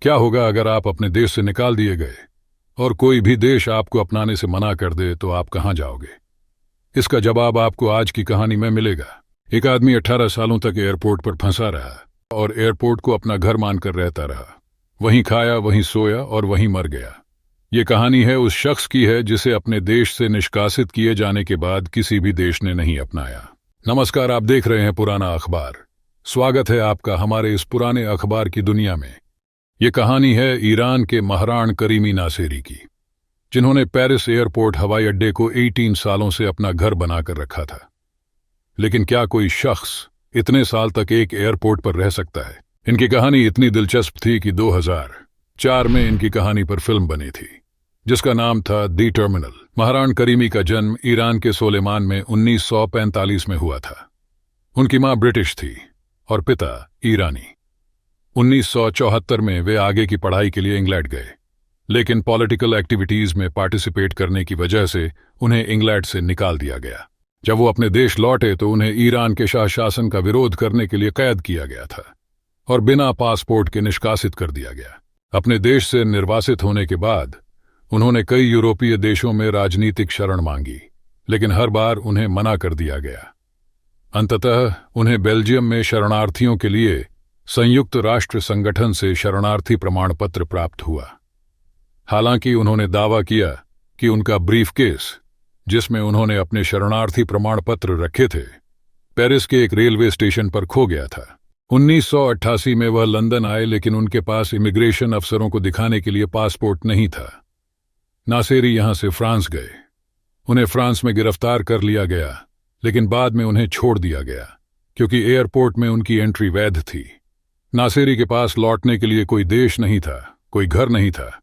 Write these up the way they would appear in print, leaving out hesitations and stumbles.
क्या होगा अगर आप अपने देश से निकाल दिए गए और कोई भी देश आपको अपनाने से मना कर दे, तो आप कहां जाओगे? इसका जवाब आपको आज की कहानी में मिलेगा। एक आदमी 18 सालों तक एयरपोर्ट पर फंसा रहा और एयरपोर्ट को अपना घर मानकर रहता रहा। वहीं खाया, वहीं सोया और वहीं मर गया। ये कहानी है उस शख्स की है जिसे अपने देश से निष्कासित किए जाने के बाद किसी भी देश ने नहीं अपनाया। नमस्कार, आप देख रहे हैं पुराना अखबार। स्वागत है आपका हमारे इस पुराने अखबार की दुनिया में। ये कहानी है ईरान के महरान करीमी नासेरी की, जिन्होंने पेरिस एयरपोर्ट हवाई अड्डे को 18 सालों से अपना घर बनाकर रखा था। लेकिन क्या कोई शख्स इतने साल तक एक एयरपोर्ट पर रह सकता है? इनकी कहानी इतनी दिलचस्प थी कि 2004 में इनकी कहानी पर फिल्म बनी थी, जिसका नाम था दी टर्मिनल। महरान करीमी का जन्म ईरान के सोलेमान में 1945 में हुआ था। उनकी मां ब्रिटिश थी और पिता ईरानी। 1974 में वे आगे की पढ़ाई के लिए इंग्लैंड गए, लेकिन पॉलिटिकल एक्टिविटीज में पार्टिसिपेट करने की वजह से उन्हें इंग्लैंड से निकाल दिया गया। जब वो अपने देश लौटे तो उन्हें ईरान के शाह शासन का विरोध करने के लिए कैद किया गया था और बिना पासपोर्ट के निष्कासित कर दिया गया। अपने देश से निर्वासित होने के बाद उन्होंने कई यूरोपीय देशों में राजनीतिक शरण मांगी, लेकिन हर बार उन्हें मना कर दिया गया। अंततः उन्हें बेल्जियम में शरणार्थियों के लिए संयुक्त राष्ट्र संगठन से शरणार्थी प्रमाण पत्र प्राप्त हुआ। हालांकि उन्होंने दावा किया कि उनका ब्रीफकेस, जिसमें उन्होंने अपने शरणार्थी प्रमाण पत्र रखे थे, पेरिस के एक रेलवे स्टेशन पर खो गया था। 1988 में वह लंदन आए, लेकिन उनके पास इमिग्रेशन अफसरों को दिखाने के लिए पासपोर्ट नहीं था। नासेरी यहां से फ्रांस गए। उन्हें फ्रांस में गिरफ्तार कर लिया गया, लेकिन बाद में उन्हें छोड़ दिया गया क्योंकि एयरपोर्ट में उनकी एंट्री वैध थी। नासेरी के पास लौटने के लिए कोई देश नहीं था, कोई घर नहीं था,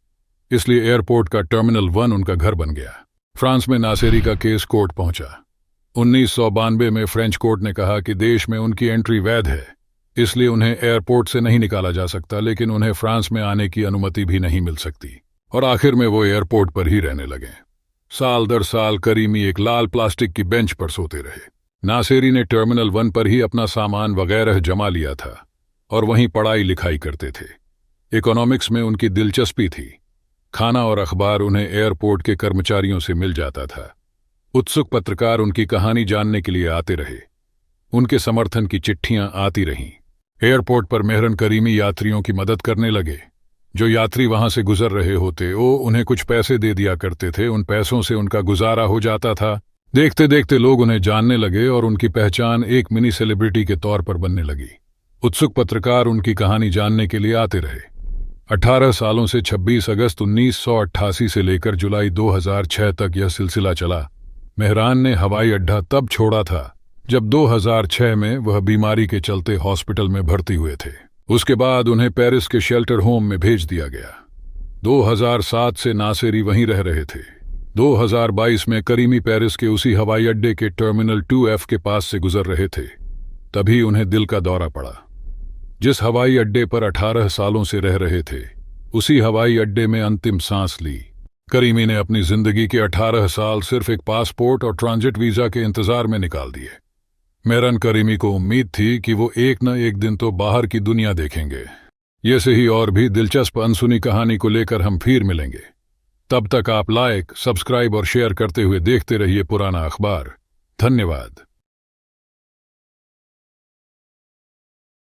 इसलिए एयरपोर्ट का टर्मिनल 1 उनका घर बन गया। फ्रांस में नासेरी का केस कोर्ट पहुंचा। 1992 में फ्रेंच कोर्ट ने कहा कि देश में उनकी एंट्री वैध है, इसलिए उन्हें एयरपोर्ट से नहीं निकाला जा सकता, लेकिन उन्हें फ्रांस में आने की अनुमति भी नहीं मिल सकती। और आखिर में वो एयरपोर्ट पर ही रहने लगे। साल दर साल करीमी एक लाल प्लास्टिक की बेंच पर सोते रहे। नासेरी ने टर्मिनल 1 पर ही अपना सामान वगैरह जमा लिया था और वहीं पढ़ाई लिखाई करते थे। इकोनॉमिक्स में उनकी दिलचस्पी थी। खाना और अखबार उन्हें एयरपोर्ट के कर्मचारियों से मिल जाता था। उत्सुक पत्रकार उनकी कहानी जानने के लिए आते रहे। उनके समर्थन की चिट्ठियां आती रहीं। एयरपोर्ट पर महरान करीमी यात्रियों की मदद करने लगे। जो यात्री वहां से गुजर रहे होते, वो उन्हें कुछ पैसे दे दिया करते थे। उन पैसों से उनका गुजारा हो जाता था। देखते देखते लोग उन्हें जानने लगे और उनकी पहचान एक मिनी सेलिब्रिटी के तौर पर बनने लगी। उत्सुक पत्रकार उनकी कहानी जानने के लिए आते रहे। 18 सालों से 26 अगस्त 1988 से लेकर जुलाई 2006 तक यह सिलसिला चला। महरान ने हवाई अड्डा तब छोड़ा था जब 2006 में वह बीमारी के चलते हॉस्पिटल में भर्ती हुए थे। उसके बाद उन्हें पेरिस के शेल्टर होम में भेज दिया गया। 2007 से नासेरी वहीं रह रहे थे। 2022 में करीमी पेरिस के उसी हवाई अड्डे के टर्मिनल 2F के पास से गुजर रहे थे, तभी उन्हें दिल का दौरा पड़ा। जिस हवाई अड्डे पर 18 सालों से रह रहे थे, उसी हवाई अड्डे में अंतिम सांस ली। करीमी ने अपनी जिंदगी के 18 साल सिर्फ एक पासपोर्ट और ट्रांजिट वीजा के इंतजार में निकाल दिए। महरान करीमी को उम्मीद थी कि वो एक न एक दिन तो बाहर की दुनिया देखेंगे। ये से ही और भी दिलचस्प अनसुनी कहानी को लेकर हम फिर मिलेंगे। तब तक आप लाइक, सब्सक्राइब और शेयर करते हुए देखते रहिए पुराना अखबार। धन्यवाद।